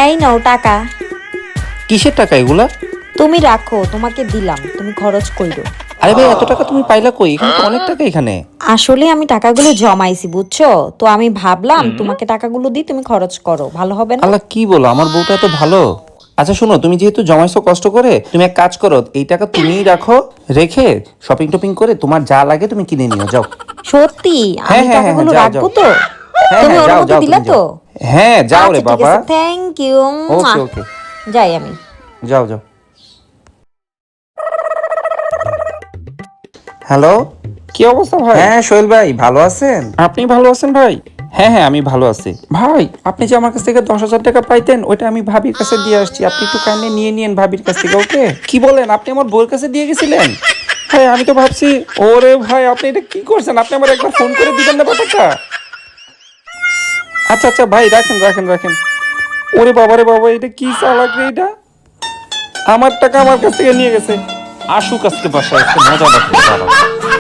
এই নাও টাকা। কিসের টাকা এগুলা? তুমি রাখো, তোমাকে দিলাম, তুমি খরচ কইরো। আরে ভাই, এত টাকা তুমি পাইলা কই? এখানে তো অনেক টাকা এখানে। আসলে আমি টাকাগুলো জমাইছি বুঝছো, তো আমি ভাবলাম তোমাকে টাকাগুলো দিই, তুমি খরচ করো, ভালো হবে না? আল্লাহ, কি বলো, আমার বউটা এত ভালো। আচ্ছা শোনো, তুমি যেহেতু জমাইছো কষ্ট করে, তুমি এক কাজ করো, এই টাকা তুমিই রাখো, রেখে শপিং টপিং করে তোমার যা লাগে তুমি কিনে নিও, যাও। সত্যি হ্যাঁ আমি হ্যাঁ হ্যাঁ টাকাগুলো যাও রাখবো যাও। তো? হ্যাঁ তুমি হ্যাঁ যাও অনুমতি যাও, দিলা তুমি তো? যাও। হ্যাঁ যাও রে আচ্ছা ঠিক বাবা। আছে, থ্যাংক ইউ। ওকে ওকে, যাই আমি। যাও যাও। হ্যালো, কি অবস্থা ভাই? হ্যাঁ সোহেল ভাই, ভালো আছেন? আপনি ভালো আছেন ভাই? হ্যাঁ হ্যাঁ, আমি ভালো আছি। ভাই আপনি যে আমার কাছ থেকে 10,000 টাকা পাইতেন, ওইটা আমি ভাবির কাছে দিয়ে আসছি, আপনি একটু কাইন্ডলি নিয়ে নিয়েন ভাবির কাছ থেকে, ওকে? কি বলেন, আপনি আমার বউয়ের কাছে দিয়ে গেছিলেন? ভাই আমি তো ভাবছি, ওরে ভাই আপনি এটা কি করছেন? আপনি আমার একবার ফোন করে দিবেন না ব্যাপারটা? আচ্ছা আচ্ছা ভাই, রাখেন রাখেন রাখেন। ওরে বাবা রে বাবা, এটা কি চালাক রে এটা! আমার টাকা আমার কাছ থেকে নিয়ে গেছে। আসুক আজকে বাসায়, আজকে মজা দেখো।